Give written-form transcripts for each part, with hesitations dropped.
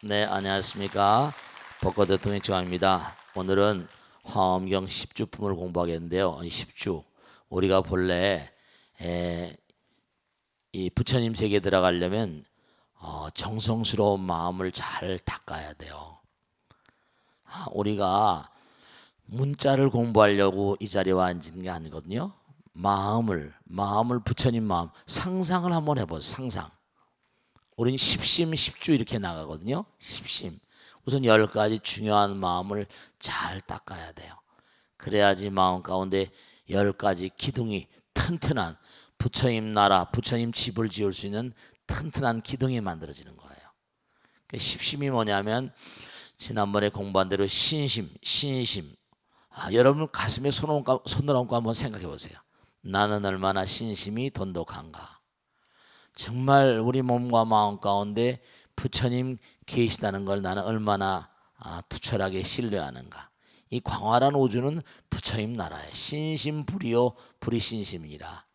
네, 안녕하십니까. 벚꽃 대통령 정입니다. 오늘은 화엄경 10주품을 공부하겠는데요. 10주 우리가 본래 이 부처님 세계에 들어가려면 정성스러운 마음을 잘 닦아야 돼요. 우리가 문자를 공부하려고 이 자리에 앉은 게 아니거든요. 마음을 부처님 마음 상상을 한번 해보세요. 상상. 우린 십심 십주 이렇게 나가거든요. 십심. 우선 10가지 중요한 마음을 잘 닦아야 돼요. 그래야지 마음 가운데 10가지 기둥이 튼튼한 부처님 나라, 부처님 집을 지을 수 있는 튼튼한 기둥이 만들어지는 거예요. 십심이 뭐냐면 지난번에 공부한 대로 신심. 여러분 가슴에 손을 얹고 한번 생각해 보세요. 나는 얼마나 신심이 돈독한가. 정말 우리 몸과 마음 가운데 부처님 계시다는 걸 나는 얼마나 투철하게 신뢰하는가. 이 광활한 우주는 부처님 나라에 신심불이요 불이신심이라.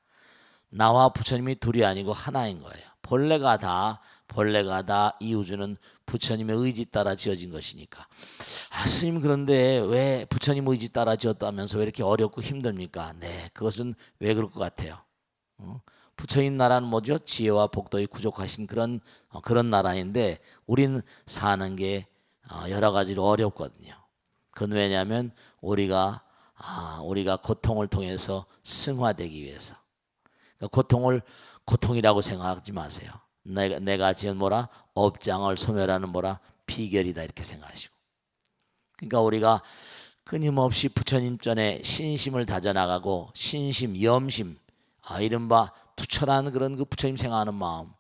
나와 부처님이 둘이 아니고 하나인 거예요. 본래가 다 이 우주는 부처님의 의지 따라 지어진 것이니까. 스님 그런데 왜 부처님 의지 따라 지었다면서 왜 이렇게 어렵고 힘듭니까? 네, 그것은 왜 그럴 것 같아요? 부처님 나라는 뭐죠? 지혜와 복덕이 부족하신 그런 나라인데 우리는 사는 게 여러 가지로 어렵거든요. 그건 왜냐하면 우리가 고통을 통해서 승화되기 위해서. 그러니까 고통이라고 생각하지 마세요. 내가 지은 뭐라 업장을 소멸하는 뭐라 비결이다 이렇게 생각하시고. 그러니까 우리가 끊임없이 부처님 전에 신심을 다져나가고 신심, 염심, 이른바 투철한 그런 그 부처님 생각하는 마음.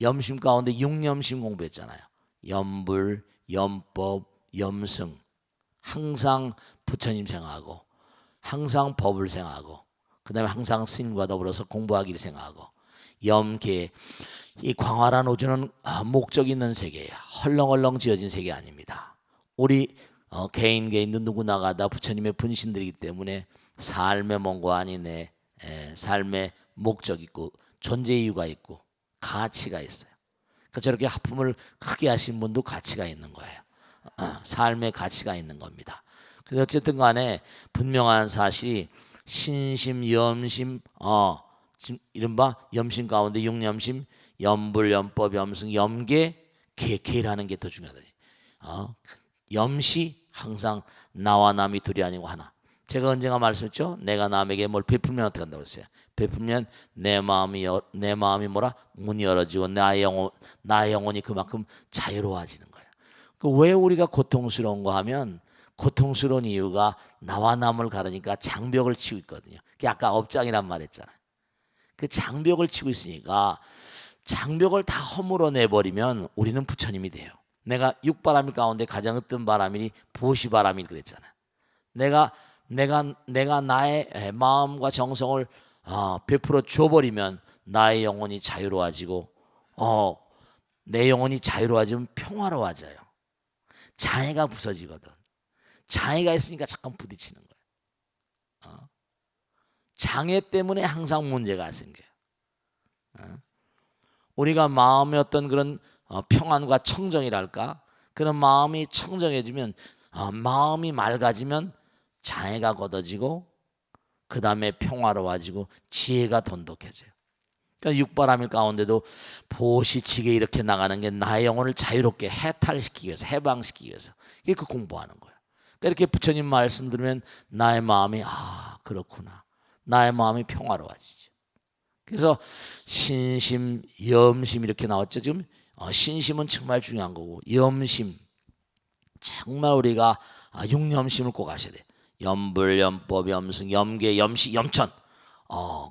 염심 가운데 육염심 공부했잖아요. 염불, 염법, 염승. 항상 부처님 생각하고 항상 법을 생각하고 그 다음에 항상 스님과 더불어서 공부하기를 생각하고 염계. 이 광활한 우주는 목적 있는 세계예요. 헐렁헐렁 지어진 세계 아닙니다. 우리 개인도 누구나가 다 부처님의 분신들이기 때문에 삶의 몽고하니 내 삶의 목적 있고 존재 이유가 있고 가치가 있어요. 그러니까 저렇게 하품을 크게 하신 분도 가치가 있는 거예요. 삶의 가치가 있는 겁니다. 근데 어쨌든 간에 분명한 사실이 신심, 염심, 지금 이른바 염심 가운데 육염심, 염불, 염법, 염승, 염계, 계라는 게 더 중요하다. 염시 항상 나와 남이 둘이 아니고 하나. 제가 언젠가 말씀했죠. 내가 남에게 뭘 베풀면 어떻게 한다고 했어요. 베풀면 내 마음이 뭐라 문이 열어지고 나의 영혼이 그만큼 자유로워지는 거예요. 왜 우리가 고통스러운 거 하면 고통스러운 이유가 나와 남을 가르니까 장벽을 치고 있거든요. 아까 업장이란 말 했잖아요. 그 장벽을 치고 있으니까 장벽을 다 허물어 내버리면 우리는 부처님이 돼요. 내가 육바람 가운데 가장 어떤 바람이니 보시바람이 그랬잖아요. 내가 나의 마음과 정성을 베풀어 줘버리면 나의 영혼이 자유로워지고 내 영혼이 자유로워지면 평화로워져요. 장애가 부서지거든. 장애가 있으니까 잠깐 부딪히는 거예요. 장애 때문에 항상 문제가 생겨요. 우리가 마음의 어떤 그런 평안과 청정이랄까, 그런 마음이 청정해지면 마음이 맑아지면 장애가 걷어지고 그 다음에 평화로워지고 지혜가 돈독해져요. 그러니까 육바람일 가운데도 보시치게 이렇게 나가는 게 나의 영혼을 자유롭게 해탈시키기 위해서, 해방시키기 위해서 이렇게 공부하는 거예요. 그러니까 이렇게 부처님 말씀 들으면 나의 마음이 그렇구나. 나의 마음이 평화로워지죠. 그래서 신심, 염심 이렇게 나왔죠. 지금 신심은 정말 중요한 거고 염심 정말 우리가 육염심을 꼭 아셔야 돼요. 염불, 염법, 염승, 염계, 염시, 염천.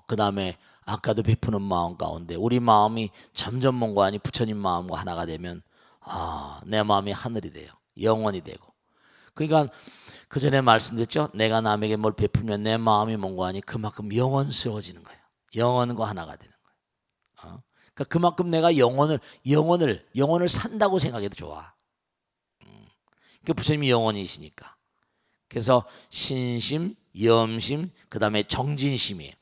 그 다음에 아까도 베푸는 마음 가운데 우리 마음이 점점 뭔가 아니 부처님 마음과 하나가 되면 내 마음이 하늘이 돼요. 영원이 되고. 그러니까 그 전에 말씀드렸죠. 내가 남에게 뭘 베풀면 내 마음이 뭔가 아니 그만큼 영원스러워지는 거예요. 영원과 하나가 되는 거예요. 그러니까 그만큼 내가 영혼을 산다고 생각해도 좋아. 그러니까 부처님이 영원이시니까. 그래서 신심, 염심, 그 다음에 정진심이에요.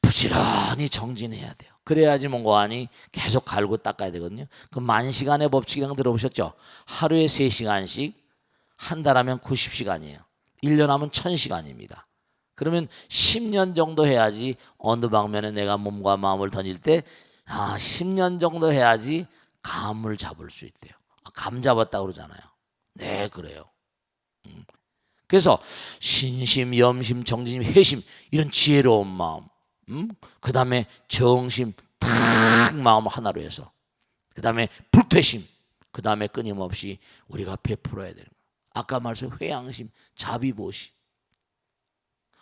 부지런히 정진해야 돼요. 그래야지 뭔가 하니 계속 갈고 닦아야 되거든요. 그 만시간의 법칙이라는 거 들어보셨죠? 하루에 3시간씩, 한 달 하면 90시간이에요. 1년 하면 1000시간입니다. 그러면 10년 정도 해야지 어느 방면에 내가 몸과 마음을 던질 때 10년 정도 해야지 감을 잡을 수 있대요. 감 잡았다고 그러잖아요. 네, 그래요. 그래서 신심, 염심, 정진심, 회심 이런 지혜로운 마음, 그 다음에 정심, 탁 마음 하나로 해서, 그 다음에 불퇴심, 그 다음에 끊임없이 우리가 베풀어야 되는 거예요. 아까 말씀 회양심, 자비보시.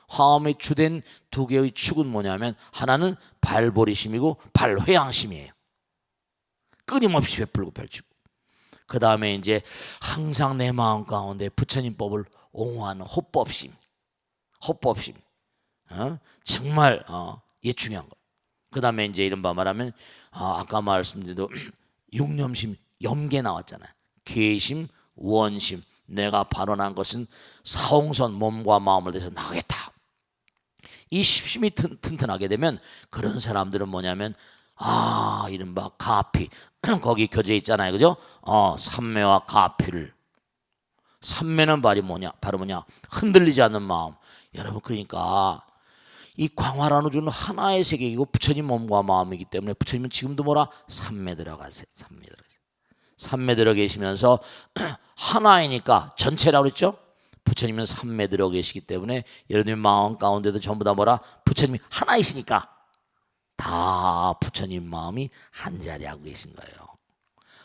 화엄의 주된 두 개의 축은 뭐냐면 하나는 발보리심이고 발회양심이에요. 끊임없이 베풀고 펼치고. 그 다음에 이제 항상 내 마음 가운데 부처님 법을 옹호하는 호법심. 호법심. 정말 이게 중요한 거예요. 그 다음에 이제 이른바 말하면 아까 말씀드린 대로 육념심, 염계 나왔잖아요. 계심, 원심. 내가 발언한 것은 사홍선 몸과 마음을 대해서 나가겠다. 이 십심이 튼튼하게 되면 그런 사람들은 뭐냐면 이른바 가피 거기 교재 있잖아요, 그죠? 삼매와 가피를. 삼매는 바로 뭐냐? 흔들리지 않는 마음. 여러분, 그러니까 이 광활한 우주는 하나의 세계이고 부처님 몸과 마음이기 때문에 부처님은 지금도 뭐라? 삼매 들어가세요. 삼매 들어가세요. 삼매 들어 계시면서 하나이니까 전체라고 그랬죠? 부처님은 삼매 들어 계시기 때문에 여러분의 마음 가운데도 전부 다 뭐라? 부처님이 하나이시니까 다 부처님 마음이 한 자리에 하고 계신 거예요.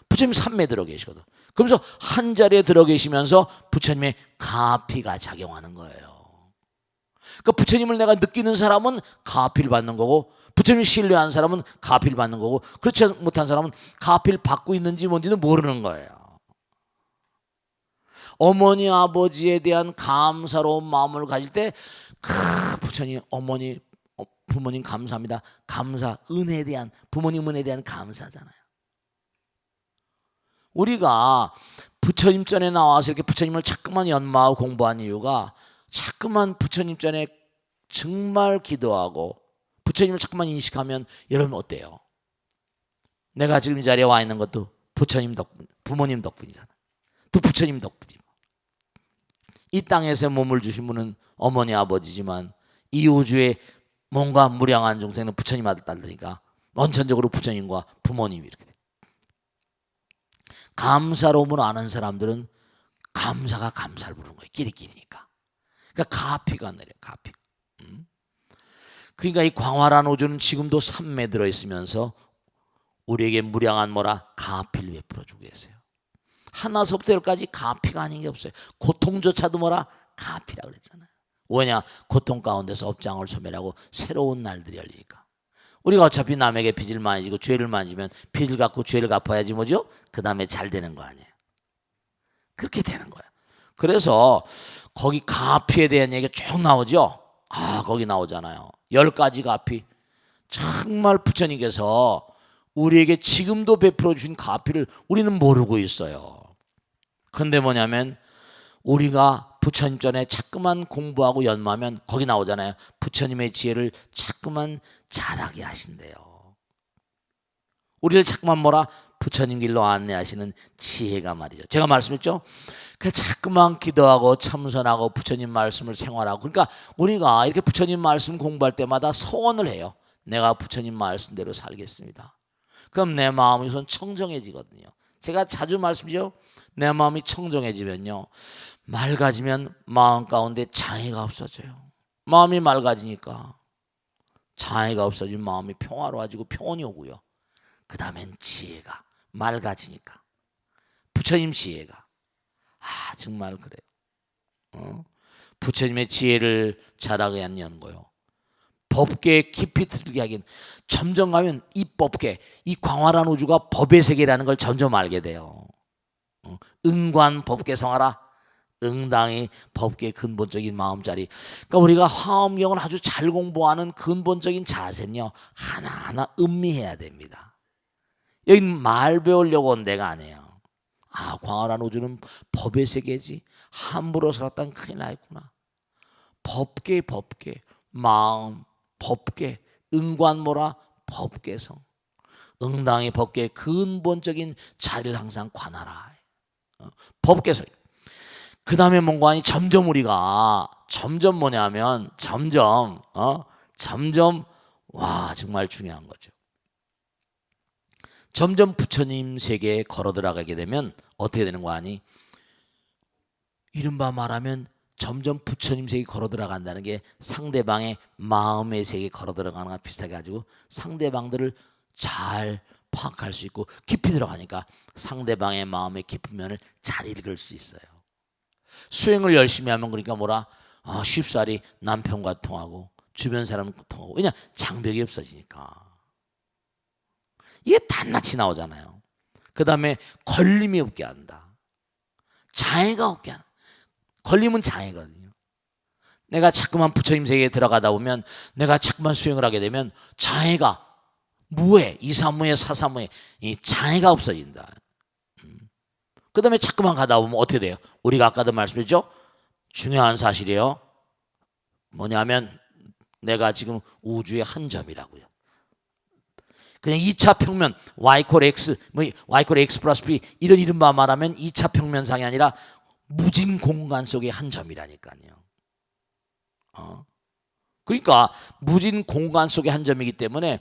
부처님 삼매 들어 계시거든. 그러면서 한 자리에 들어 계시면서 부처님의 가피가 작용하는 거예요. 그러니까 부처님을 내가 느끼는 사람은 가피를 받는 거고, 부처님을 신뢰한 사람은 가피를 받는 거고, 그렇지 못한 사람은 가피를 받고 있는지 뭔지는 모르는 거예요. 어머니 아버지에 대한 감사로운 마음을 가질 때 부처님, 어머니, 부모님 감사합니다. 감사, 은혜에 대한, 부모님 은혜에 대한 감사잖아요. 우리가 부처님 전에 나와서 이렇게 부처님을 자꾸만 연마하고 공부한 이유가 자꾸만 부처님 전에 정말 기도하고 부처님을 자꾸만 인식하면 여러분 어때요? 내가 지금 이 자리에 와 있는 것도 부처님 덕분, 부모님 덕분이잖아. 또 부처님 덕분이고. 이 땅에서 몸을 주신 분은 어머니 아버지지만 이 우주에 몸과 무량한众생은 부처님 아들 딸들이니까 원천적으로 부처님과 부모님이 이렇게 돼. 감사로움을 아는 사람들은 감사가 감사를 부르는 거예요. 끼리끼리니까. 그러니까 가피가 내려. 가피. 그러니까 이 광활한 우주는 지금도 삼매 들어있으면서 우리에게 무량한 뭐라? 가피를 베풀어주고 계세요. 하나서부터 열까지 가피가 아닌 게 없어요. 고통조차도 뭐라? 가피라고 그랬잖아요. 왜냐? 고통 가운데서 업장을 소멸하고 새로운 날들이 열리니까. 우리가 어차피 남에게 빚을 많이 지고 죄를 많이 지면 빚을 갚고 죄를 갚아야지 뭐죠? 그 다음에 잘 되는 거 아니에요. 그렇게 되는 거예요. 그래서 거기 가피에 대한 얘기가 쭉 나오죠. 거기 나오잖아요. 10가지 가피. 정말 부처님께서 우리에게 지금도 베풀어 주신 가피를 우리는 모르고 있어요. 그런데 뭐냐면 우리가 부처님 전에 자꾸만 공부하고 연마하면 거기 나오잖아요. 부처님의 지혜를 자꾸만 자라게 하신대요. 우리를 자꾸만 뭐라? 부처님 길로 안내하시는 지혜가 말이죠. 제가 말씀했죠. 자꾸만 기도하고 참선하고 부처님 말씀을 생활하고, 그러니까 우리가 이렇게 부처님 말씀 공부할 때마다 소원을 해요. 내가 부처님 말씀대로 살겠습니다. 그럼 내 마음이 우선 청정해지거든요. 제가 자주 말씀드리죠. 내 마음이 청정해지면요, 맑아지면 마음 가운데 장애가 없어져요. 마음이 맑아지니까 장애가 없어지면 마음이 평화로워지고 평온이 오고요. 그 다음엔 지혜가 맑아지니까 부처님 지혜가 정말 그래요. 부처님의 지혜를 자라게 하는 연고요. 법계에 깊이 들게 하긴 점점 가면 이 법계, 이 광활한 우주가 법의 세계라는 걸 점점 알게 돼요. 응관 법계 성하라. 응당이 법계의 근본적인 마음자리. 그러니까 우리가 화엄경을 아주 잘 공부하는 근본적인 자세는요, 하나하나 음미해야 됩니다. 여기 말 배우려고 온 데가 아니에요. 광활한 우주는 법의 세계지. 함부로 살았다는 큰일 나있구나. 법계, 마음, 법계, 응관 뭐라? 법계성. 응당의 법계의 근본적인 자리를 항상 관하라. 법계성. 그 다음에 뭔가 하니 점점 우리가 점점 뭐냐면 점점 와 정말 중요한 거죠. 점점 부처님 세계에 걸어 들어가게 되면 어떻게 되는 거 아니? 이른바 말하면 점점 부처님 세계에 걸어 들어간다는 게 상대방의 마음의 세계에 걸어 들어가는 거랑 비슷하게 가지고 상대방들을 잘 파악할 수 있고 깊이 들어가니까 상대방의 마음의 깊은 면을 잘 읽을 수 있어요. 수행을 열심히 하면 그러니까 뭐라 쉽사리 남편과 통하고 주변 사람과 통하고 왜냐 장벽이 없어지니까 이게 단낱이 나오잖아요. 그 다음에 걸림이 없게 한다. 장애가 없게 한다. 걸림은 장애거든요. 내가 자꾸만 부처님 세계에 들어가다 보면 내가 자꾸만 수행을 하게 되면 장애가 무해, 이사무해, 사사무해 이 장애가 없어진다. 그 다음에 자꾸만 가다 보면 어떻게 돼요? 우리가 아까도 말씀드렸죠? 중요한 사실이에요. 뭐냐면 내가 지금 우주의 한 점이라고요. 그냥 2차 평면 y = x, y = x 플러스 b 이런 이른바 말하면 2차 평면상이 아니라 무진 공간 속의 한 점이라니까요. 그러니까 무진 공간 속의 한 점이기 때문에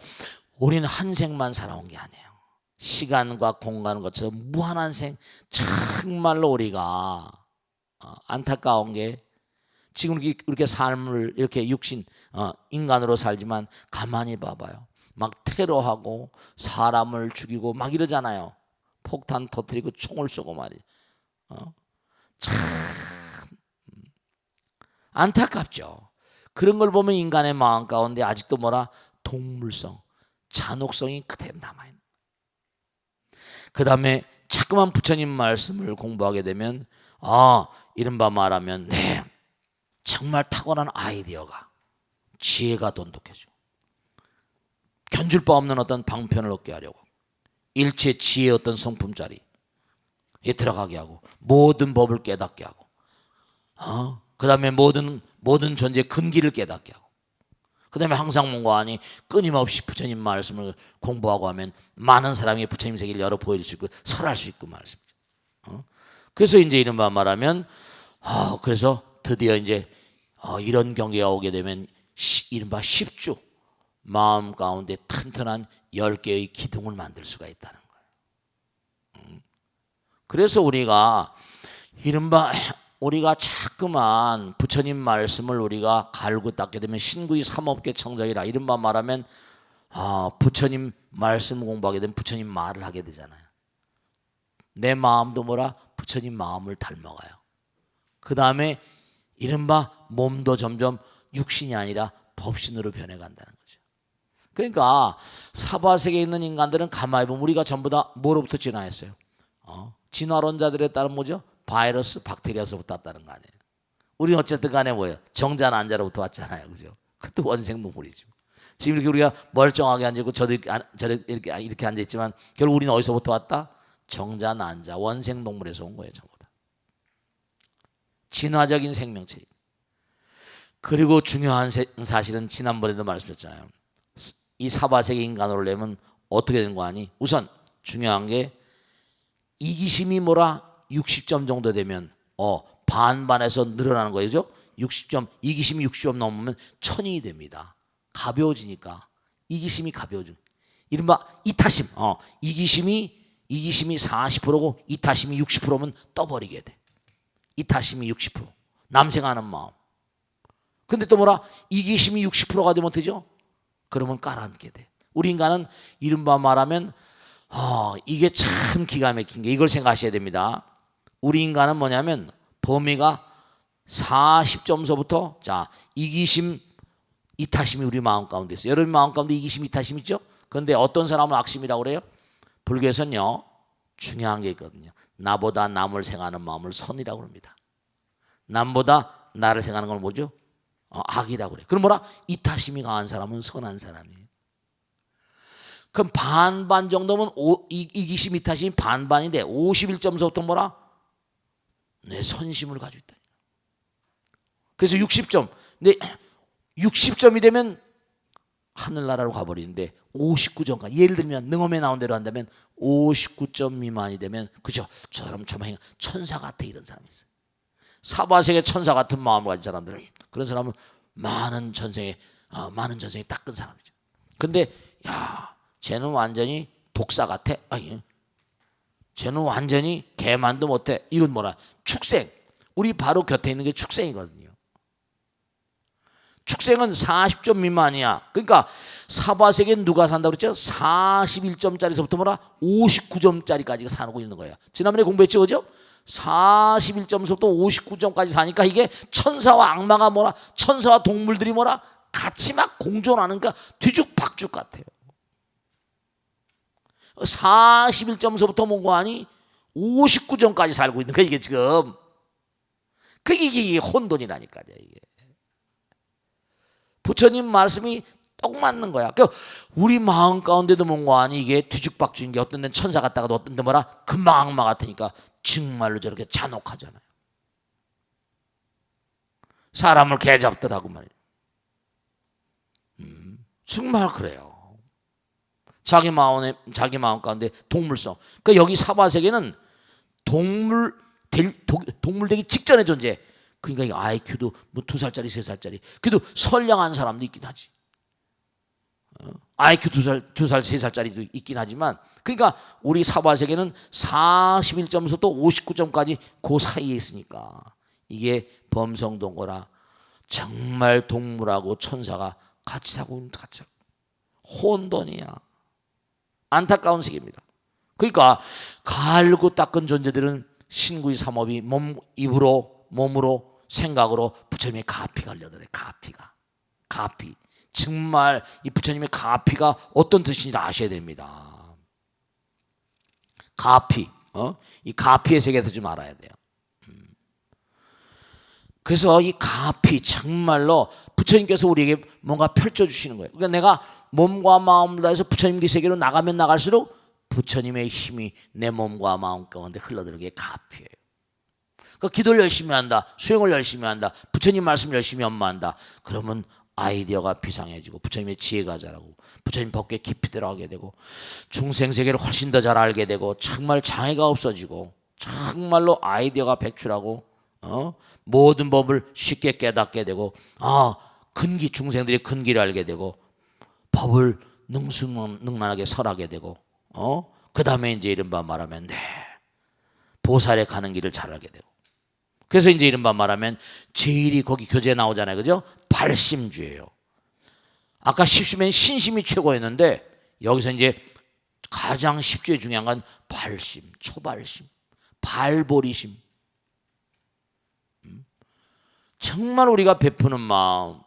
우리는 한 생만 살아온 게 아니에요. 시간과 공간을 거쳐서 무한한 생. 정말로 우리가 안타까운 게 지금 이렇게 삶을 이렇게 육신 인간으로 살지만 가만히 봐봐요. 막 테러하고 사람을 죽이고 막 이러잖아요. 폭탄 터뜨리고 총을 쏘고 말이에요. 참 안타깝죠. 그런 걸 보면 인간의 마음 가운데 아직도 뭐라 동물성, 잔혹성이 그대로 남아있는. 그 다음에 자꾸만 부처님 말씀을 공부하게 되면 이른바 말하면 정말 탁월한 아이디어가 지혜가 돈독해지고 견줄 바 없는 어떤 방편을 얻게 하려고 일체 지혜의 어떤 성품자리에 들어가게 하고 모든 법을 깨닫게 하고 그 다음에 모든 존재의 근기를 깨닫게 하고 그 다음에 항상 뭔가 하니 끊임없이 부처님 말씀을 공부하고 하면 많은 사람이 부처님 세계를 열어 보일 수 있고 설할 수 있고 말씀이죠. 그래서 이제 이른바 말하면 그래서 드디어 이제 이런 경계가 오게 되면 이른바 10주 마음 가운데 튼튼한 10개의 기둥을 만들 수가 있다는 거예요. 그래서 우리가 이른바 우리가 자꾸만 부처님 말씀을 우리가 갈고 닦게 되면 신구이 삼업계 청정이라 이른바 말하면 부처님 말씀 공부하게 되면 부처님 말을 하게 되잖아요. 내 마음도 뭐라 부처님 마음을 닮아가요. 그 다음에 이른바 몸도 점점 육신이 아니라 법신으로 변해간다는 거죠. 그러니까 사바세계에 있는 인간들은 가만히 보면 우리가 전부 다 뭐로부터 진화했어요? 진화론자들에 따른 뭐죠? 바이러스, 박테리아서부터 왔다는 거 아니에요. 우리는 어쨌든 간에 뭐예요? 정자, 난자로부터 왔잖아요. 그죠? 그것도 원생동물이죠. 지금 이렇게 우리가 멀쩡하게 앉아있고 저도 이렇게 앉아있지만 결국 우리는 어디서부터 왔다? 정자, 난자, 원생동물에서 온 거예요. 전부 다. 진화적인 생명체. 그리고 중요한 사실은 지난번에도 말씀드렸잖아요. 이 사바세계 인간으로 내면 어떻게 되는 거 아니? 우선 중요한 게 이기심이 뭐라 60점 정도 되면 반반에서 늘어나는 거죠. 60점, 이기심이 60점 넘으면 천이 됩니다. 가벼워지니까 이기심이 가벼워지고 이른바 이타심. 이기심이 40%고 이타심이 60%면 떠버리게 돼. 이타심이 60%. 남생하는 마음. 근데 또 뭐라 이기심이 60%가 되면 되죠. 그러면 깔아앉게 돼. 우리 인간은 이른바 말하면 이게 참 기가 막힌 게 이걸 생각하셔야 됩니다. 우리 인간은 뭐냐면 범위가 40점서부터 이기심, 이타심이 우리 마음 가운데 있어요. 여러분 마음 가운데 이기심, 이타심 있죠? 그런데 어떤 사람은 악심이라고 그래요? 불교에서는요 중요한 게 있거든요. 나보다 남을 생각하는 마음을 선이라고 합니다. 남보다 나를 생각하는 건 뭐죠? 악이라고 그래요. 그럼 뭐라? 이타심이 강한 사람은 선한 사람이에요. 그럼 반반 정도면 이기심, 이타심이 반반인데 51점서부터 뭐라? 내 선심을 가지고 있다. 그래서 60점. 근데 60점이 되면 하늘나라로 가버리는데 59점까지, 예를 들면 능엄에 나온 대로 한다면 59점 미만이 되면, 그죠, 저 사람 정말 천사 같아, 이런 사람이 있어요. 사바세계 천사 같은 마음을 가진 사람들, 그런 사람은 많은 전생에 닦은 사람이죠. 근데 야, 쟤는 완전히 독사 같아. 아니, 쟤는 완전히 개만도 못해. 이건 뭐라? 축생. 우리 바로 곁에 있는 게 축생이거든요. 축생은 40점 미만이야. 그러니까 사바세계는 누가 산다고 그랬죠? 41점짜리서부터 뭐라? 59점짜리까지가 사고 있는 거야. 지난번에 공부했죠, 그죠? 41점서부터 59점까지 사니까 이게 천사와 악마가 뭐라? 천사와 동물들이 뭐라? 같이 막 공존하는가 뒤죽박죽 같아요. 41점서부터 뭔가 하니 59점까지 살고 있는 거야, 이게 지금. 그게 이게 혼돈이라니까요, 이게. 부처님 말씀이 딱 맞는 거야. 그러니까 우리 마음 가운데도 뭔가 하니 이게 뒤죽박죽인 게, 어떤 데는 천사 같다가도 어떤 데 뭐라? 금방 악마 같으니까 정말로 저렇게 잔혹하잖아요. 사람을 개잡듯 하고 말이에요. 정말 그래요. 자기 마음 가운데 동물성. 그러니까 여기 사바세계는 동물 되기 직전의 존재. 그러니까 IQ도 뭐 2살짜리 3살짜리, 그래도 선량한 사람도 있긴 하지. IQ 2살 3살짜리도 있긴 하지만, 그러니까 우리 사바세계는 41점에서 또 59점까지 그 사이에 있으니까 이게 범성동거라, 정말 동물하고 천사가 같이 사고 있는, 같이 혼돈이야. 안타까운 세계입니다. 그러니까 갈고 닦은 존재들은 신구의 삼업이 입으로, 몸으로, 생각으로 부처님의 가피가 흘려들어요. 가피. 정말 이 부처님의 가피가 어떤 뜻인지 아셔야 됩니다. 가피, 이 가피의 세계에서 좀 알아야 돼요. 그래서 이 가피, 정말로 부처님께서 우리에게 뭔가 펼쳐주시는 거예요. 그러니까 내가 몸과 마음을 다해서 부처님의 세계로 나가면 나갈수록 부처님의 힘이 내 몸과 마음 가운데 흘러들는 게 가피예요. 그러니까 기도를 열심히 한다, 수행을 열심히 한다, 부처님 말씀 열심히 연마한다. 그러면 아이디어가 비상해지고 부처님의 지혜가 자라고 부처님 법계 깊이 들어가게 되고 중생 세계를 훨씬 더 잘 알게 되고 정말 장애가 없어지고 정말로 아이디어가 백출하고 모든 법을 쉽게 깨닫게 되고 중생들이 근기를 알게 되고 법을 능란하게 설하게 되고 그 다음에 이제 이른바 말하면 보살에 가는 길을 잘 알게 되고, 그래서 이제 이른바 말하면 제일이 거기 교재에 나오잖아요, 그죠? 발심주예요. 아까 십심엔 신심이 최고였는데 여기서 이제 가장 십주에 중요한 건 발심, 초발심, 발보리심. 정말 우리가 베푸는 마음,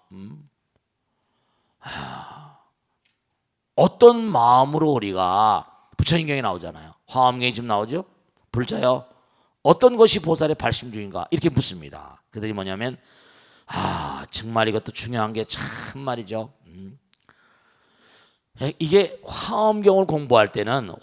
어떤 마음으로 우리가, 부처님경에 나오잖아요. 화엄경에 지금 나오죠? 불자요, 어떤 것이 보살의 발심중인가? 이렇게 묻습니다. 그들이 뭐냐면 정말 이것도 중요한 게 참 말이죠. 이게 화엄경을 공부할 때는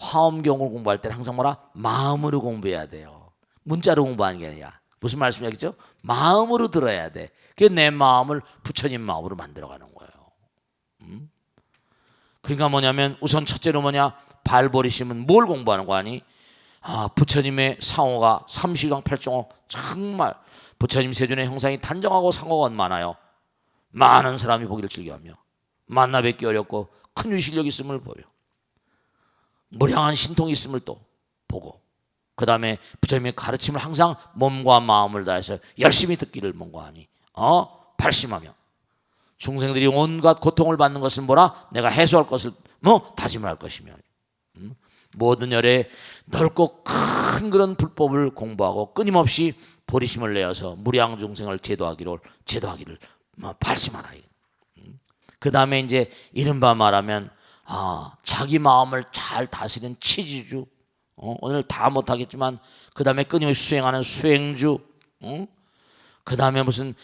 항상 뭐라? 마음으로 공부해야 돼요. 문자로 공부하는 게 아니라. 무슨 말씀이겠죠? 마음으로 들어야 돼. 그게 내 마음을 부처님 마음으로 만들어가는 거예요. 그러니까 뭐냐면 우선 첫째로 뭐냐? 발버리심은 뭘 공부하는 거 아니? 부처님의 상호가 30강 8종호, 정말 부처님 세존의 형상이 단정하고 상호가 많아요. 많은 사람이 보기를 즐겨하며 만나 뵙기 어렵고 큰 위실력이 있음을 보여. 무량한 신통이 있음을 또 보고, 그 다음에 부처님의 가르침을 항상 몸과 마음을 다해서 열심히 듣기를 뭔가하니 발심하며 중생들이 온갖 고통을 받는 것은 뭐라? 내가 해소할 것을 다짐을 할 것이며 모든 열에 넓고 큰 그런 불법을 공부하고 끊임없이 보리심을 내어서 무량 중생을 제도하기를 발심하라. 그 다음에 이제 이른바 말하면 자기 마음을 잘 다스리는 치지주, 오늘 다 못하겠지만 그 다음에 끊임없이 수행하는 수행주, 그 다음에 무슨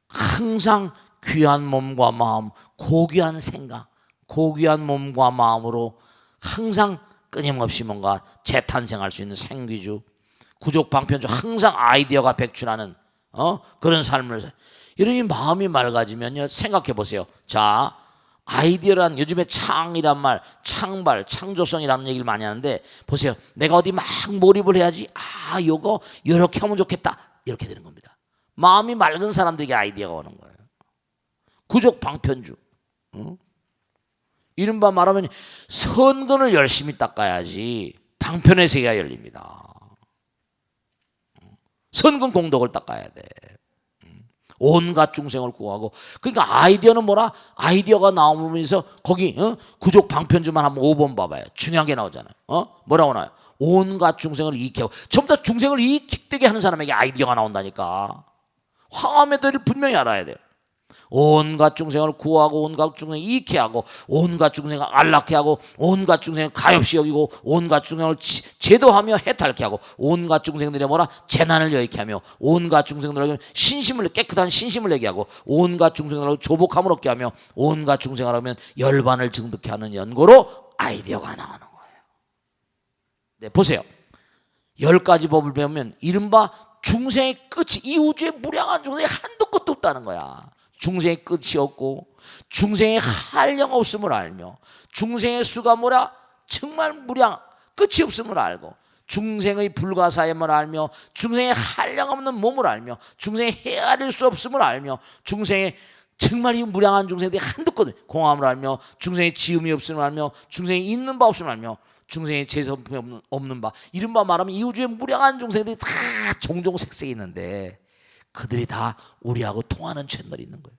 항상 귀한 몸과 마음, 고귀한 생각, 고귀한 몸과 마음으로 항상 끊임없이 뭔가 재탄생할 수 있는 생귀주, 구족방편주, 항상 아이디어가 백출하는 그런 삶을. 이러니 마음이 맑아지면요, 생각해 보세요. 자, 아이디어란 요즘에 창이란 말, 창발, 창조성이라는 얘기를 많이 하는데 보세요. 내가 어디 막 몰입을 해야지. 아, 요거 이렇게 하면 좋겠다. 이렇게 되는 겁니다. 마음이 맑은 사람들에게 아이디어가 오는 거예요. 구족 방편주. 이른바 말하면 선근을 열심히 닦아야지 방편의 세계가 열립니다. 선근 공덕을 닦아야 돼. 온갖 중생을 구하고. 그러니까 아이디어는 뭐라? 아이디어가 나오면서 거기 구족 방편주만 한번 5번 봐봐요. 중요한 게 나오잖아요. 뭐라고 나와요? 온갖 중생을 이익하고. 전부 다 중생을 이익되게 하는 사람에게 아이디어가 나온다니까. 화엄의 도리를 분명히 알아야 돼요. 온갖 중생을 구하고 온갖 중생을 이익해 하고 온갖 중생을 안락해 하고 온갖 중생을 가엾이 여기고 온갖 중생을 제도하며 해탈케 하고 온갖 중생들의 뭐라 재난을 여의케 하며 온갖 중생들에게 신심을 깨끗한 신심을 내게 하고 온갖 중생들에게 조복함을 얻게 하며 온갖 중생을 하면 열반을 증득케 하는 연고로 아이디어가 나오는 거예요. 네, 보세요. 10가지 법을 배우면 이른바 중생의 끝이 이 우주에 무량한 중생이 한도 끝도 없다는 거야. 중생의 끝이 없고 중생의 한량 없음을 알며 중생의 수가 뭐라 정말 무량 끝이 없음을 알고 중생의 불가사임을 알며 중생의 한량 없는 몸을 알며 중생의 헤아릴 수 없음을 알며 중생의 정말 이 무량한 중생들이 한도 끝 공함을 알며 중생의 지음이 없음을 알며 중생의 있는 바 없음을 알며 중생의 재성품이 없는 바 이른바 말하면 이 우주에 무량한 중생들이 다 종종 색색이 있는데 그들이 다 우리하고 통하는 채널이 있는 거예요.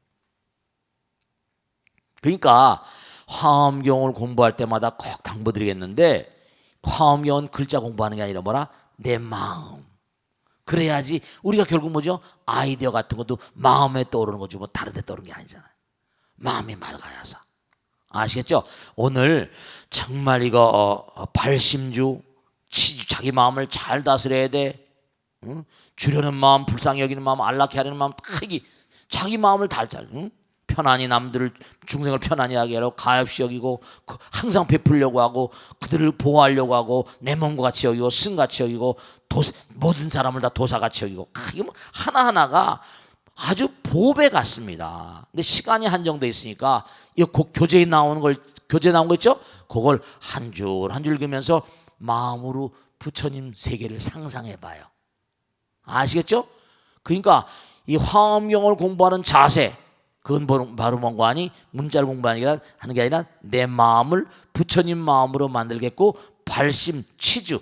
그러니까 화엄경을 공부할 때마다 꼭 당부드리겠는데 화엄경은 글자 공부하는 게 아니라 뭐라? 내 마음. 그래야지 우리가 결국 뭐죠? 아이디어 같은 것도 마음에 떠오르는 거지 뭐 다른 데 떠오르는 게 아니잖아요. 마음이 맑아야서. 아시겠죠? 오늘 정말 이거 발심주 자기 마음을 잘 다스려야 돼. 주려는 마음, 불쌍히 여기는 마음, 안락해 하려는 마음 다 자기 마음을 잘 편안히 남들을 중생을 편안히 하게 하고 가엾이 여기고 항상 베풀려고 하고 그들을 보호하려고 하고 내 몸과 같이 여기고 승같이 여기고 모든 사람을 다 도사같이 여기고 이게 뭐 하나하나가 아주 보배 같습니다. 근데 시간이 한정돼 있으니까 이 교재에 나오는 걸 교재 나온 거 있죠? 그걸 한 줄 한 줄 그면서 마음으로 부처님 세계를 상상해 봐요. 아시겠죠? 그러니까 이 화엄경을 공부하는 자세 그건 바로 뭔가 아니 문자를 공부하는 게 아니라 내 마음을 부처님 마음으로 만들겠고 발심 치주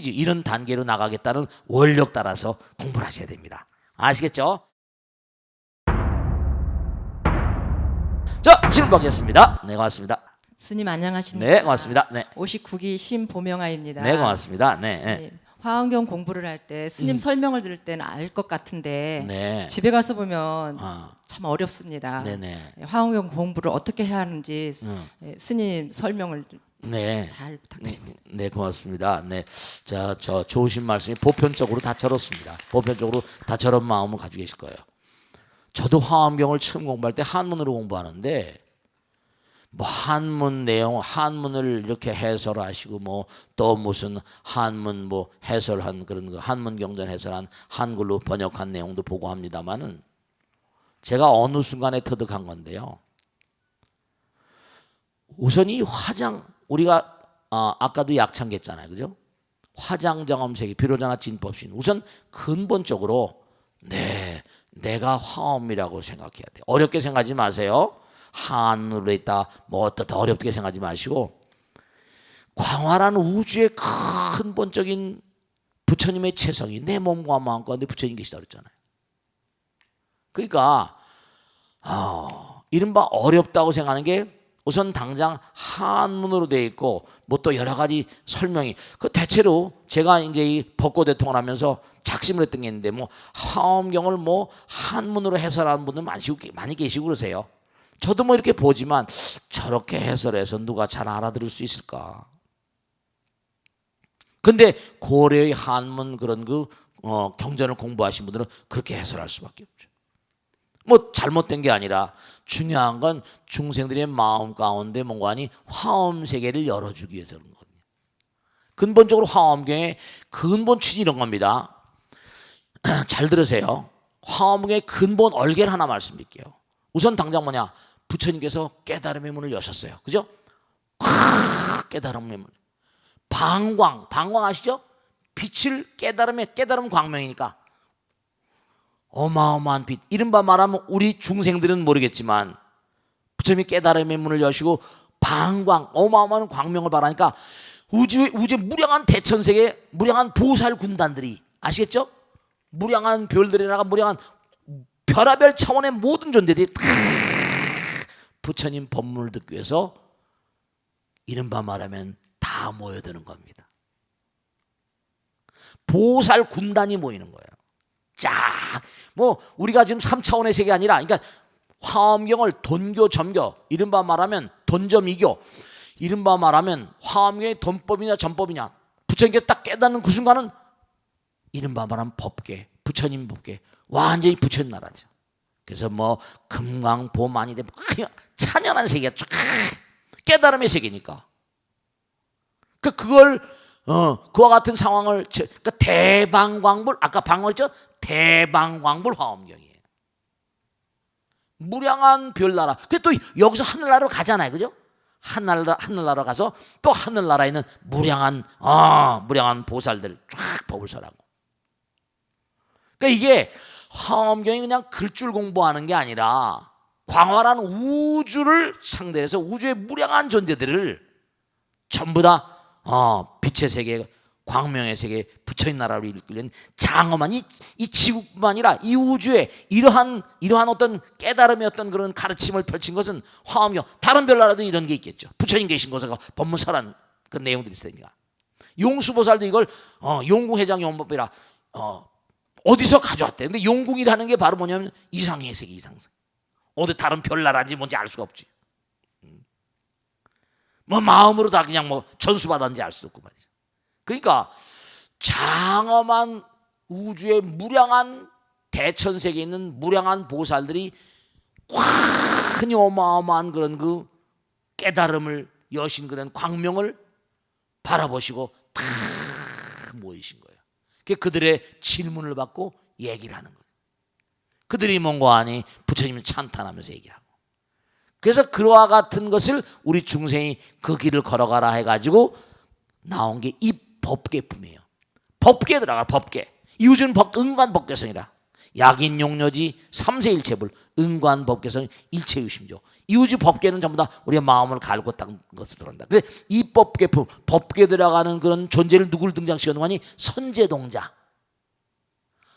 이런 단계로 나가겠다는 원력 따라서 공부를 하셔야 됩니다. 아시겠죠? 자, 질문 받겠습니다. 네, 고맙습니다. 스님 안녕하십니까? 네, 고맙습니다. 네. 59기 심보명아입니다. 네, 고맙습니다. 네. 스님, 화엄경 공부를 할 때 스님 설명을 들을 때는 알 것 같은데 네. 집에 가서 보면 참 어렵습니다. 네네. 화엄경 공부를 어떻게 해야 하는지 스님 설명을 네. 잘 부탁드립니다. 네, 고맙습니다. 네. 자, 저 좋으신 말씀이 보편적으로 다채롭습니다. 보편적으로 다채로운 마음을 가지고 계실 거예요. 저도 화엄경을 처음 공부할 때 한문으로 공부하는데 뭐 한문 내용, 한문을 이렇게 해설하시고 뭐 또 무슨 한문 뭐 해설한 그런 거 한문 경전 해설한 한글로 번역한 내용도 보고 합니다만은 제가 어느 순간에 터득한 건데요. 우선 이 화장 우리가 아까도 약창기 했잖아요, 그죠? 화장정엄세계 비로자나 진법신 우선 근본적으로 내가 화엄이라고 생각해야 돼요. 어렵게 생각하지 마세요. 한으로 있다 뭐 어떻다 어렵게 생각하지 마시고 광활한 우주의 근본적인 부처님의 체성이 내 몸과 마음 가운데 부처님 계시다 그랬잖아요. 그러니까 이른바 어렵다고 생각하는 게 우선 당장 한문으로 되어 있고 뭐 또 여러 가지 설명이 대체로 제가 이제 이 법고 대통을 하면서 작심을 했던 게 있는데 뭐 화엄경을 뭐 한문으로 해설하는 분들 많이 계시고 그러세요. 저도 뭐 이렇게 보지만 저렇게 해설해서 누가 잘 알아들을 수 있을까? 근데 고려의 한문 그런 경전을 공부하신 분들은 그렇게 해설할 수밖에 없죠. 뭐 잘못된 게 아니라 중요한 건 중생들의 마음 가운데 뭔가 아니 화엄 세계를 열어주기 위해서 그런 거거든요. 근본적으로 화엄경의 근본 취지 이런 겁니다. 잘 들으세요. 화엄경의 근본 얼개를 하나 말씀드릴게요. 우선 당장 뭐냐? 부처님께서 깨달음의 문을 여셨어요. 그죠? 깨달음의 문. 방광 아시죠? 빛을 깨달음 광명이니까 어마어마한 빛. 이른바 말하면 우리 중생들은 모르겠지만 부처님이 깨달음의 문을 여시고 방광 어마어마한 광명을 발하니까 우주의 무량한 대천세계 무량한 보살 군단들이 아시겠죠? 무량한 별들이나 무량한 별하별 차원의 모든 존재들이 다 부처님 법문을 듣기 위해서 이른바 말하면 다 모여드는 겁니다. 보살 군단이 모이는 거예요. 쫙 뭐 우리가 지금 3차원의 세계 아니라 그러니까 화엄경을 돈교 점교 이른바 말하면 돈점이교 이른바 말하면 화엄경의 돈법이냐 점법이냐 부처님께서 딱 깨닫는 그 순간은 이른바 말하면 법계 부처님 법계 완전히 부처님 나라죠. 그래서 뭐 금강보만이 돼 찬연한 세계가 쫙 깨달음의 세계니까 그걸 그와 같은 상황을 그러니까 대방광불 아까 방언했죠? 대방광불 화엄경이에요. 무량한 별나라. 그 또 여기서 하늘나라로 가잖아요, 그죠? 하늘나라 가서 또 하늘나라에 있는 무량한 보살들 쫙 법을 설하고. 그러니까 이게 화엄경이 그냥 글줄 공부하는 게 아니라 광활한 우주를 상대해서 우주의 무량한 존재들을 전부 다 빛의 세계, 광명의 세계, 부처님 나라로 이끌린 장엄한 이 지구뿐만 아니라 이 우주에 이러한 어떤 깨달음의 어떤 그런 가르침을 펼친 것은 화엄경. 다른 별나라도 이런 게 있겠죠. 부처님 계신 곳에 법문설한 그 내용들이 있으니까. 용수보살도 이걸 용궁회장 용법이라 어디서 가져왔대. 근데 용궁이라는 게 바로 뭐냐면 이상의 세계, 이상세계. 어디 다른 별나라인지 뭔지 알 수가 없지. 뭐 마음으로 다 그냥 뭐 전수받았는지 알 수 없고 말이죠. 그러니까 장엄한 우주의 무량한 대천세계에 있는 무량한 보살들이 큰 어마어마한 그런 그 깨달음을 여신 그런 광명을 바라보시고 다 모이신 거예요. 그들의 질문을 받고 얘기를 하는 거예요. 그들이 뭔가 하니 부처님을 찬탄하면서 얘기하고. 그래서 그와 같은 것을 우리 중생이 그 길을 걸어가라 해가지고 나온 게 이 법계품이에요. 법계에 들어가 법계. 이우주는 은관법계성이라. 약인용료지 삼세일체불 은관법계성 일체유심조. 이우주 법계는 전부 다 우리가 마음을 갈고 닦은 것으로 들어간다. 근데 이 법계품 법계에 들어가는 그런 존재를 누구를 등장시켜 놓으니 선제동자.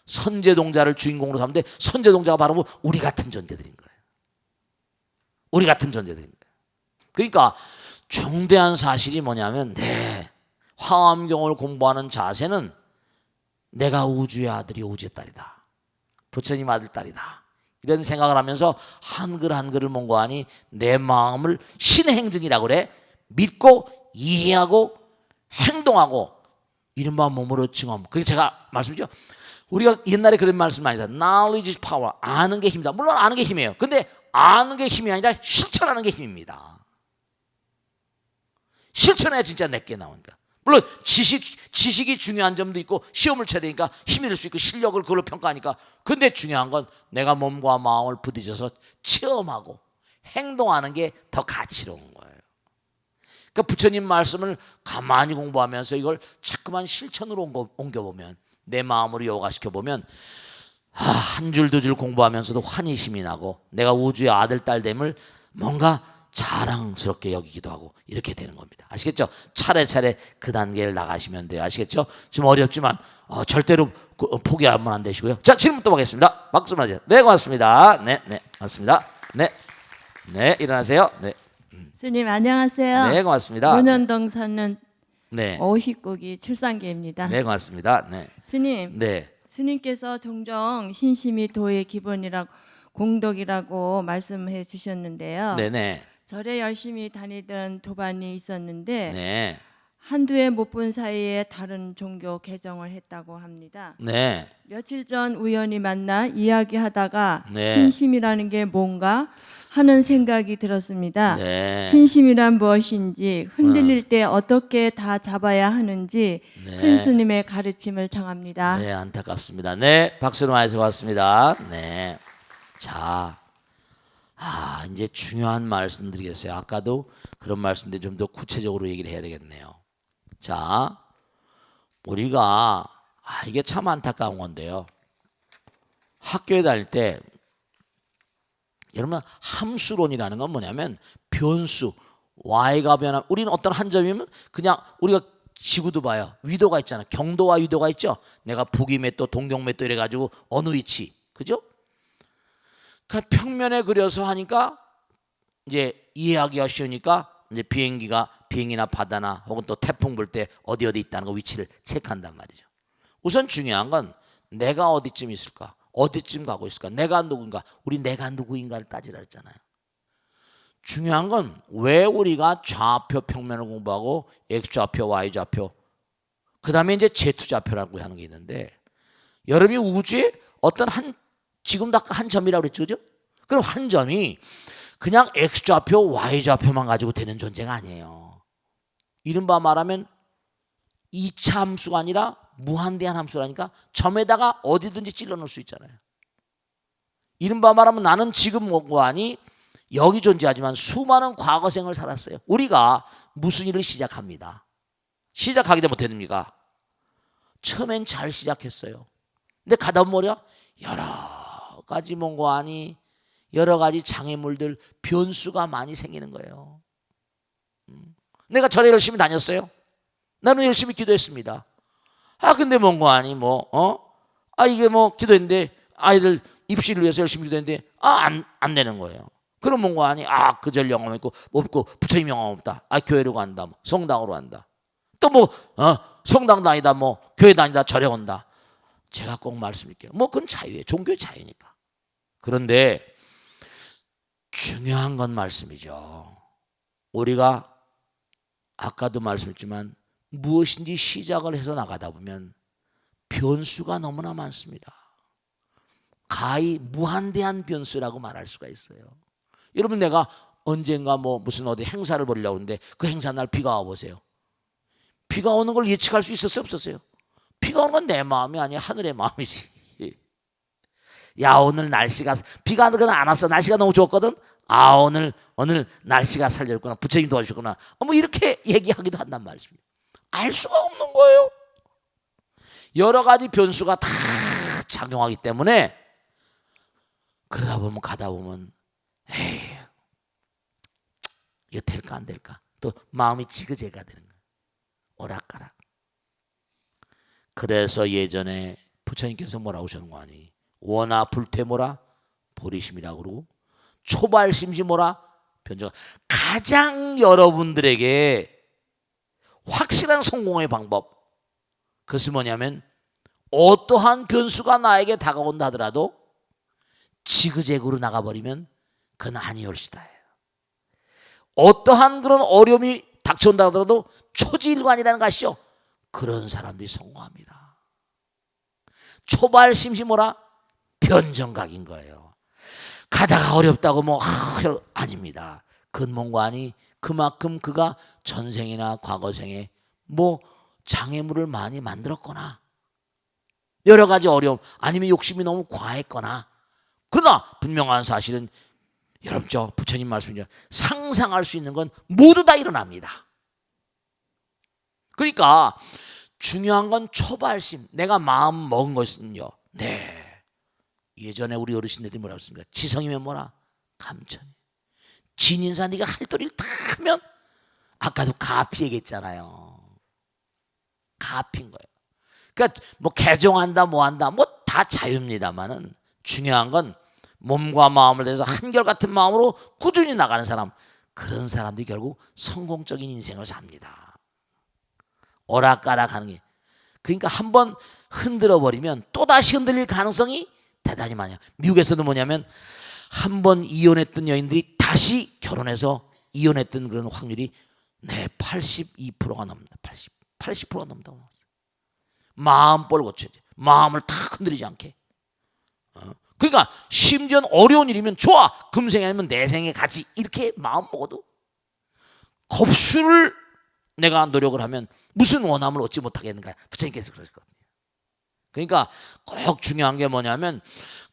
선제동자를 주인공으로 삼는데 선제동자가 바로 뭐 우리 같은 존재들인 거예요. 우리 같은 존재들인 거예요. 그러니까 중대한 사실이 뭐냐면 화엄경을 공부하는 자세는 내가 우주의 아들이 우주의 딸이다. 부처님 아들 딸이다. 이런 생각을 하면서 한글 한글을 mon고하니 내 마음을 신의 행증이라고 그래. 믿고 이해하고 행동하고 이른바 몸으로 증언. 그게 제가 말씀드렸죠. 우리가 옛날에 그런 말씀 많이 했다. Knowledge is power. 아는 게 힘이다. 물론 아는 게 힘이에요. 근데 아는 게 힘이 아니라 실천하는 게 힘입니다. 실천해야 진짜 내게 나오니까. 물론 지식이 중요한 점도 있고 시험을 쳐야 되니까 힘이 들 수 있고 실력을 그걸로 평가하니까. 근데 중요한 건 내가 몸과 마음을 부딪혀서 체험하고 행동하는 게 더 가치로운 거예요. 그러니까 부처님 말씀을 가만히 공부하면서 이걸 자꾸만 실천으로 옮겨보면 내 마음으로 요가시켜보면 한 줄 두 줄 공부하면서도 환희심이 나고 내가 우주의 아들 딸 됨을 뭔가 자랑스럽게 여기기도 하고 이렇게 되는 겁니다. 아시겠죠? 차례차례 그 단계를 나가시면 돼요. 아시겠죠? 좀 어렵지만 절대로 포기하면 안 되시고요. 자, 질문 또 보겠습니다. 박수 맞으세요. 네, 고맙습니다. 네, 고맙습니다. 네, 일어나세요. 네. 스님 안녕하세요. 네, 고맙습니다. 문현동 사는 네. 50국이 출산계입니다. 네, 고맙습니다. 네. 스님, 네. 스님께서 종종 신심이 도의 기본이라고 공덕이라고 말씀해 주셨는데요. 네. 절에 열심히 다니던 도반이 있었는데 네. 한두 해 못 본 사이에 다른 종교 개정을 했다고 합니다. 네. 며칠 전 우연히 만나 이야기하다가 네. 신심이라는 게 뭔가 하는 생각이 들었습니다. 네. 신심이란 무엇인지 흔들릴 때 어떻게 다 잡아야 하는지 네. 큰 스님의 가르침을 청합니다. 네, 안타깝습니다. 네, 박수로 많이 고맙습니다. 네. 자, 이제 중요한 말씀 드리겠어요. 아까도 그런 말씀인데 좀 더 구체적으로 얘기를 해야 되겠네요. 자, 우리가 이게 참 안타까운 건데요. 학교에 다닐 때 여러분 함수론이라는 건 뭐냐면 변수 y가 변화. 우리는 어떤 한 점이면 그냥 우리가 지구도 봐요. 위도가 있잖아. 경도와 위도가 있죠. 내가 북이 몇 도, 동경 몇 도 이래가지고 어느 위치, 그죠? 그러니까 평면에 그려서 하니까 이제 이해하기가 쉬우니까 이제 비행기나 바다나 혹은 또 태풍 불 때 어디 있다는 거 위치를 체크한단 말이죠. 우선 중요한 건 내가 어디쯤 있을까? 어디쯤 가고 있을까? 내가 누구인가? 우리 내가 누구인가를 따지라 했잖아요. 중요한 건 왜 우리가 좌표 평면을 공부하고 X좌표, Y좌표 그 다음에 이제 Z좌표라고 하는 게 있는데 여러분이 우주에 어떤 지금도 아까 한 점이라고 그랬죠, 그죠? 그럼 한 점이 그냥 X좌표, Y좌표만 가지고 되는 존재가 아니에요. 이른바 말하면 2차 함수가 아니라 무한대한 함수라니까 점에다가 어디든지 찔러 넣을 수 있잖아요. 이른바 말하면 나는 지금 뭐하니 여기 존재하지만 수많은 과거생을 살았어요. 우리가 무슨 일을 시작합니다. 시작하게 되면 어떻게 됩니까? 처음엔 잘 시작했어요. 근데 가다 보면 뭐냐? 여러 가지 뭔가 아니 여러 가지 장애물들 변수가 많이 생기는 거예요. 내가 절에 열심히 다녔어요. 나는 열심히 기도했습니다. 근데 뭔가 아니 이게 기도했는데 아이들 입시를 위해서 열심히 기도했는데 안 되는 거예요. 그럼 뭔가 아니 그절 영감 있고 없고 부처님 영감 없다. 교회로 간다. 성당으로 간다. 또 성당 다니다 교회 다니다 절에 온다. 제가 꼭 말씀드릴게요. 그건 자유예요. 종교의 자유니까. 그런데 중요한 건 말씀이죠. 우리가 아까도 말씀했지만 무엇인지 시작을 해서 나가다 보면 변수가 너무나 많습니다. 가히 무한대한 변수라고 말할 수가 있어요. 여러분 내가 언젠가 무슨 어디 행사를 벌려고 하는데 그 행사 날 비가 와 보세요. 비가 오는 걸 예측할 수 있었어요, 없었어요? 비가 오는 건 내 마음이 아니야, 하늘의 마음이지. 야, 오늘 날씨가 비가 안 왔어. 날씨가 너무 좋았거든. 오늘 날씨가 살렸구나. 부처님 도와주셨구나. 이렇게 얘기하기도 한단 말씀이에요. 알 수가 없는 거예요. 여러 가지 변수가 다 작용하기 때문에 그러다 보면 가다 보면 에이, 이거 될까 안 될까? 또 마음이 지그재가 되는 거예요. 오락가락. 그래서 예전에 부처님께서 뭐라고 하셨는 거 아니? 원하 불태모라 보리심이라고 그러고 초발심시 뭐라 변정. 가장 여러분들에게 확실한 성공의 방법 그것은 뭐냐면 어떠한 변수가 나에게 다가온다 하더라도 지그재그로 나가버리면 그건 아니올시다예요. 어떠한 그런 어려움이 닥쳐온다 하더라도 초지일관이라는 거 아시죠? 그런 사람들이 성공합니다. 초발심시 뭐라? 변정각인 거예요. 가다가 어렵다고 아닙니다. 근본과 아니 그만큼 그가 전생이나 과거생에 장애물을 많이 만들었거나 여러 가지 어려움 아니면 욕심이 너무 과했거나 그러나 분명한 사실은 여러분 부처님 말씀이죠. 상상할 수 있는 건 모두 다 일어납니다. 그러니까 중요한 건 초발심. 내가 마음 먹은 것은요. 네. 예전에 우리 어르신들이 뭐라고 했습니까? 지성이면 뭐라? 감천이. 진인사 네가 할 도리를 다 하면 아까도 가피 얘기했잖아요. 가피인 거예요. 그러니까 개종한다 뭐한다 다 자유입니다만은 중요한 건 몸과 마음을 내서 한결같은 마음으로 꾸준히 나가는 사람 그런 사람들이 결국 성공적인 인생을 삽니다. 오락가락하는 게 그러니까 한번 흔들어 버리면 또다시 흔들릴 가능성이 대단히 많아요. 미국에서도 뭐냐면 한번 이혼했던 여인들이 다시 결혼해서 이혼했던 그런 확률이 82%가 넘는다. 80%가 넘는다. 마음볼 고쳐야지. 마음을 다 흔들리지 않게. 그러니까 심지어 어려운 일이면 좋아. 금생이 아니면 내생에 같이 이렇게 마음 먹어도 겁수를 내가 노력을 하면 무슨 원함을 얻지 못하겠는가. 부처님께서 그러셨거든요. 그러니까 꼭 중요한 게 뭐냐면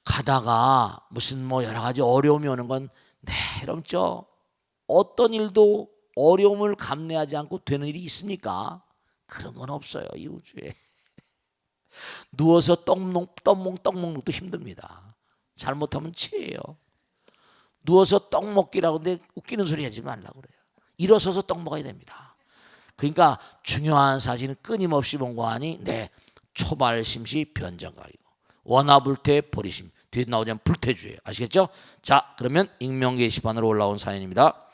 가다가 무슨 여러 가지 어려움이 오는 건 네, 여러분죠. 어떤 일도 어려움을 감내하지 않고 되는 일이 있습니까? 그런 건 없어요, 이 우주에. 누워서 떡 먹는 것도 힘듭니다. 잘못하면 치예요. 누워서 떡 먹기라고 하는데 웃기는 소리 하지 말라고 그래요. 일어서서 떡 먹어야 됩니다. 그러니까 중요한 사실은 끊임없이 본거하니 네, 초발심시 변장가이고 원하불태 버리심. 뒤에 나오자면 불태주예요. 아시겠죠? 자, 그러면 익명 게시판으로 올라온 사연입니다.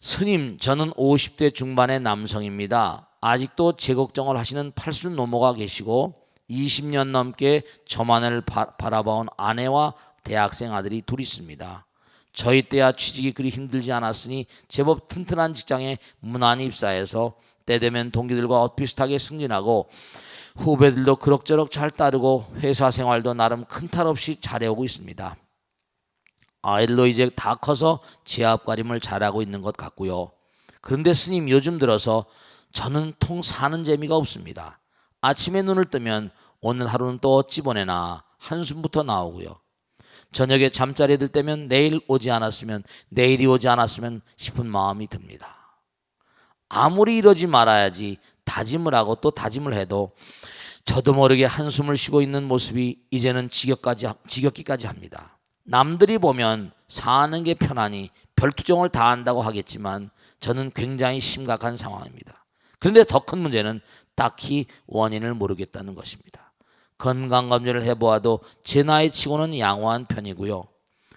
스님, 저는 50대 중반의 남성입니다. 아직도 제 걱정을 하시는 팔순 노모가 계시고 20년 넘게 저만을 바라봐온 아내와 대학생 아들이 둘 있습니다. 저희 때야 취직이 그리 힘들지 않았으니 제법 튼튼한 직장에 무난히 입사해서 때되면 동기들과 엇비슷하게 승진하고 후배들도 그럭저럭 잘 따르고 회사 생활도 나름 큰 탈 없이 잘해오고 있습니다. 아이들도 이제 다 커서 제 앞가림을 잘하고 있는 것 같고요. 그런데 스님, 요즘 들어서 저는 통 사는 재미가 없습니다. 아침에 눈을 뜨면 오늘 하루는 또 어찌 보내나 한숨부터 나오고요. 저녁에 잠자리에 들 때면 내일이 오지 않았으면 싶은 마음이 듭니다. 아무리 이러지 말아야지 다짐을 하고 또 다짐을 해도 저도 모르게 한숨을 쉬고 있는 모습이 이제는 지겹기까지 합니다. 남들이 보면 사는 게 편하니 별투정을 다 한다고 하겠지만 저는 굉장히 심각한 상황입니다. 그런데 더 큰 문제는 딱히 원인을 모르겠다는 것입니다. 건강검진을 해보아도 제 나이 치고는 양호한 편이고요.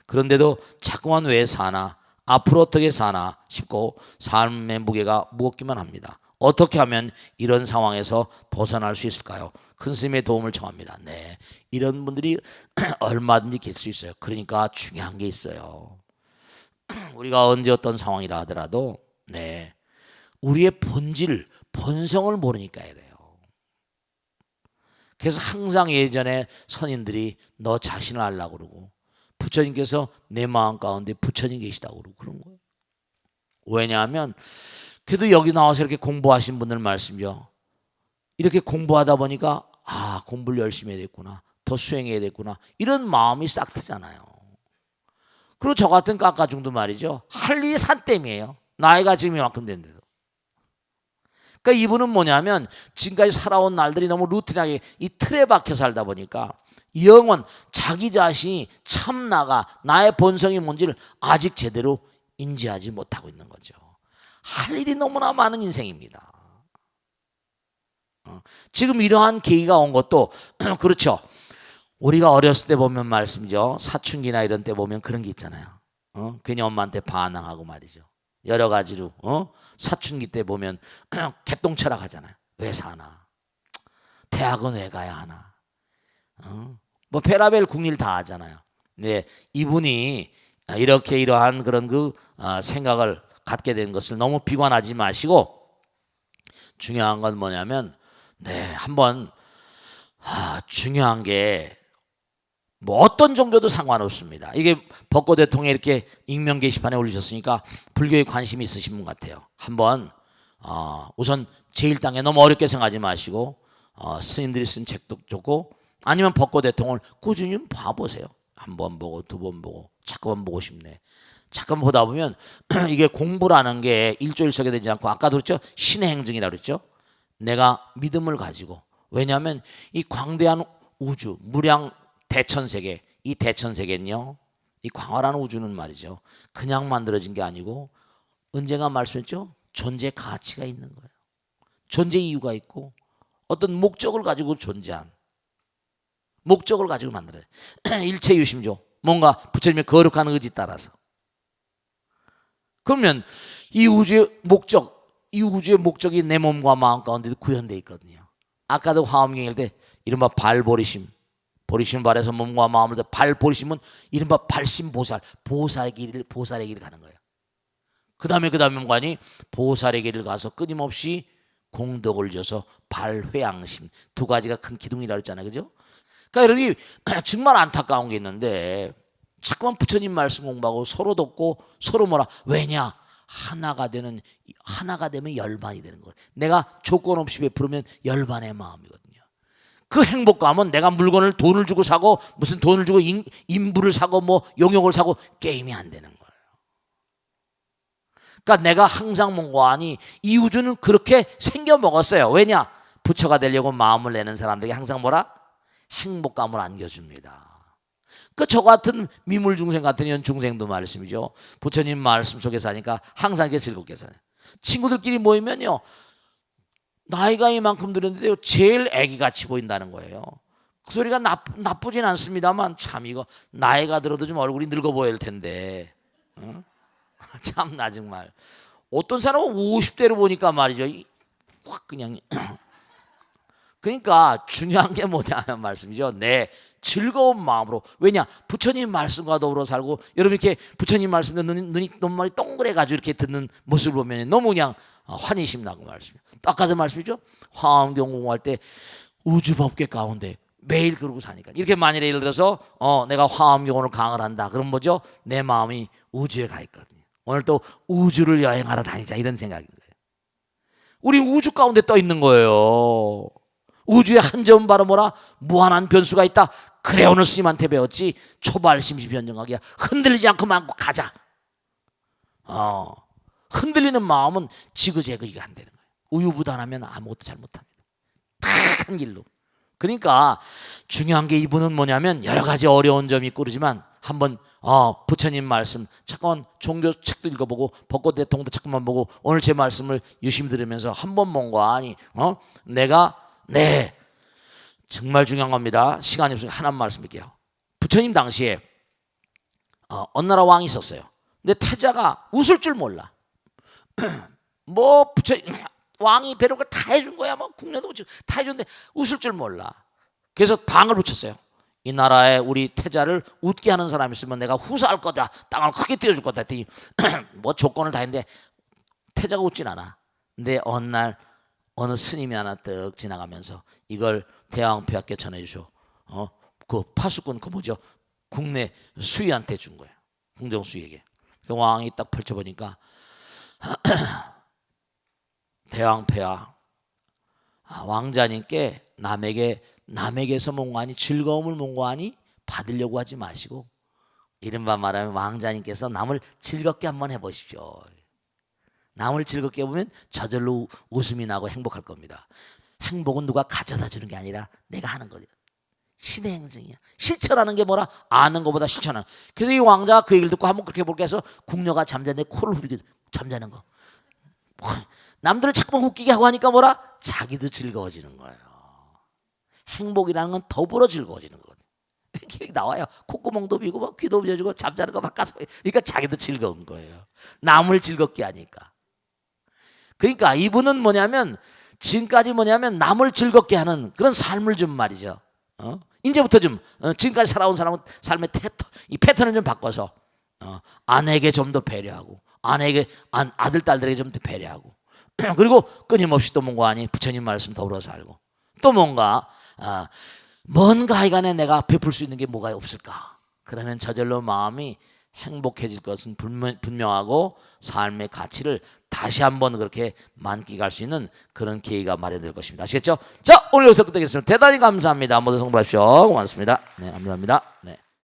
그런데도 자꾸만 왜 사나, 앞으로 어떻게 사나 싶고 삶의 무게가 무겁기만 합니다. 어떻게 하면 이런 상황에서 벗어날 수 있을까요? 큰 스님의 도움을 청합니다. 네, 이런 분들이 얼마든지 계실 수 있어요. 그러니까 중요한 게 있어요. 우리가 언제 어떤 상황이라 하더라도 네, 우리의 본질, 본성을 모르니까 이래요. 그래서 항상 예전에 선인들이 너 자신을 알라고 그러고 부처님께서 내 마음 가운데 부처님 계시다고 그러고 그런 거예요. 왜냐하면 그래도 여기 나와서 이렇게 공부하신 분들 말씀이죠. 이렇게 공부하다 보니까 아, 공부를 열심히 해야 되겠구나, 더 수행해야 되겠구나, 이런 마음이 싹 트잖아요. 그리고 저 같은 깎아중도 말이죠, 할 일이 산땜이에요. 나이가 지금 이만큼 된데도. 그러니까 이분은 뭐냐면 지금까지 살아온 날들이 너무 루틴하게 이 틀에 박혀 살다 보니까 영원 자기 자신이 참나가 나의 본성이 뭔지를 아직 제대로 인지하지 못하고 있는 거죠. 할 일이 너무나 많은 인생입니다. 지금 이러한 계기가 온 것도 그렇죠. 우리가 어렸을 때 보면 말씀이죠. 사춘기나 이런 때 보면 그런 게 있잖아요. 괜히 엄마한테 반항하고 말이죠. 여러 가지로 사춘기 때 보면 개똥철학 하잖아요. 왜 사나? 대학은 왜 가야 하나? 뭐 페라벨 국리를 다 하잖아요. 네, 이분이 이렇게 이러한 그런 생각을 갖게 된 것을 너무 비관하지 마시고 중요한 건 뭐냐면 네, 한번 중요한 게 뭐 어떤 종교도 상관없습니다. 이게 벚꽃 대통령이 이렇게 익명 게시판에 올리셨으니까 불교에 관심이 있으신 분 같아요. 한번 우선 제1당에 너무 어렵게 생각하지 마시고 스님들이 쓴 책도 좋고 아니면 벚꽃 대통령을 꾸준히 좀 봐보세요. 한 번 보고 두 번 보고 자꾸만 보고 싶네. 잠깐 보다 보면 이게 공부라는 게 일조일석에 되지 않고 아까도 그랬죠. 신의 행증이라고 그랬죠. 내가 믿음을 가지고, 왜냐하면 이 광대한 우주 무량 대천세계, 이 대천세계는요, 이 광활한 우주는 말이죠, 그냥 만들어진 게 아니고 언젠가 말씀했죠, 존재 가치가 있는 거예요. 존재 이유가 있고 어떤 목적을 가지고 존재한, 목적을 가지고 만들어요. 일체 유심조, 뭔가 부처님의 거룩한 의지 따라서. 그러면 이 우주의 목적이 내 몸과 마음 가운데도 구현되어 있거든요. 아까도 화엄경일 때 이른바 발보리심, 보리심 발에서 몸과 마음을 발보리심은 이른바 발심보살, 보살의 길을 가는 거예요. 그 다음에 뭔가니 보살의 길을 가서 끊임없이 공덕을 줘서 발회양심, 두 가지가 큰 기둥이라고 했잖아요. 그죠? 그러니까 여러분이 정말 안타까운 게 있는데 자꾸만 부처님 말씀 공부하고 서로 돕고 서로 뭐라, 왜냐? 하나가 되면 열반이 되는 거예요. 내가 조건 없이 베풀으면 열반의 마음이거든요. 그 행복감은 내가 돈을 주고 사고 무슨 돈을 주고 인부를 사고 뭐 용역을 사고 게임이 안 되는 거예요. 그러니까 내가 항상 몽고하니 이 우주는 그렇게 생겨 먹었어요. 왜냐? 부처가 되려고 마음을 내는 사람들에게 항상 뭐라? 행복감을 안겨줍니다. 그 저 같은 미물 중생 같은 이런 중생도 말씀이죠. 부처님 말씀 속에 사니까 항상 이렇게 즐겁게 사요. 친구들끼리 모이면요, 나이가 이만큼 들었는데요, 제일 애기같이 보인다는 거예요. 그 소리가 나쁘진 않습니다만 참 이거 나이가 들어도 좀 얼굴이 늙어 보일 텐데, 응? 참나 정말. 어떤 사람은 50대로 보니까 말이죠, 확 그냥. 그러니까 중요한 게 뭐냐면 말씀이죠. 내 즐거운 마음으로. 왜냐? 부처님 말씀과 더불어 살고, 여러분 이렇게 부처님 말씀 눈이 눈말이 동그래가지고 이렇게 듣는 모습을 보면 너무 그냥 환희심 나고 말씀이죠. 아까도 말씀이죠. 화엄경 공부할 때 우주법계 가운데 매일 그러고 사니까. 이렇게 만일에 예를 들어서 내가 화엄경을 강을 한다. 그럼 뭐죠? 내 마음이 우주에 가 있거든요. 오늘 또 우주를 여행하러 다니자 이런 생각인 거예요. 우리 우주 가운데 떠 있는 거예요. 우주의 한 점 바로 뭐라? 무한한 변수가 있다. 그래 오늘 스님한테 배웠지. 초발 심시변정하기야. 흔들리지 않고 만고 가자. 흔들리는 마음은 지그재그가 안 되는 거예요. 우유부단하면 아무것도 잘 못합니다. 딱 한 길로. 그러니까 중요한 게 이분은 뭐냐면 여러 가지 어려운 점이 있고 그러지만 한번 부처님 말씀 잠깐 종교 책도 읽어보고 벚꽃 대통도 잠깐만 보고 오늘 제 말씀을 유심히 들으면서 한번 뭔가 아니 내가 네 정말 중요한 겁니다. 시간이 없으니까 하나만 말씀드릴게요. 부처님 당시에 어느 나라 왕이 있었어요. 근데 태자가 웃을 줄 몰라. 뭐 왕이 배를 다 해준 거야. 뭐 국내도 다 해줬는데 웃을 줄 몰라. 그래서 방을 붙였어요. 이 나라에 우리 태자를 웃게 하는 사람이 있으면 내가 후사할 거다. 땅을 크게 띄워줄 거다. 했더니 뭐 조건을 다 했는데 태자가 웃진 않아. 근데 어느 날 어느 스님이 하나 떡 지나가면서 이걸 대왕폐하께 전해주쇼. 그 파수꾼 그 뭐죠? 국내 수위한테 준 거예요. 궁정수위에게. 그 왕이 딱 펼쳐보니까 대왕폐하 왕자님께 남에게서 몽고하니 즐거움을 몽고하니 받으려고 하지 마시고 이른바 말하면 왕자님께서 남을 즐겁게 한번 해보십시오. 남을 즐겁게 보면 저절로 웃음이 나고 행복할 겁니다. 행복은 누가 가져다 주는 게 아니라 내가 하는 거예요. 신의 행정이야. 실천하는 게 뭐라? 아는 것보다 실천하는. 그래서 이 왕자가 그 얘기를 듣고 한번 그렇게 볼게 해서 궁녀가 잠자는데 코를 후리게 잠자는 거. 남들을 자꾸만 웃기게 하고 하니까 뭐라? 자기도 즐거워지는 거예요. 행복이라는 건 더불어 즐거워지는 거거든요. 이렇게 나와요. 콧구멍도 비고 막 귀도 비워주고 잠자는 거 바꿔서. 그러니까 자기도 즐거운 거예요. 남을 즐겁게 하니까. 그러니까 이분은 뭐냐면 지금까지 뭐냐면 남을 즐겁게 하는 그런 삶을 좀 말이죠. 이제부터 좀 지금까지 살아온 사람은 삶의 이 패턴을 좀 바꿔서 아내에게 좀 더 배려하고 아들 딸들에게 좀 더 배려하고 그리고 끊임없이 또 뭔가 아니 부처님 말씀 더불어 살고 또 뭔가 하여간에 내가 베풀 수 있는 게 뭐가 없을까? 그러면 저절로 마음이 행복해질 것은 분명하고 삶의 가치를 다시 한번 그렇게 만끽할 수 있는 그런 계기가 마련될 것입니다. 아시겠죠? 자, 오늘 여기서 끝내겠습니다. 대단히 감사합니다. 모두 성불하십시오. 고맙습니다. 네, 감사합니다. 네.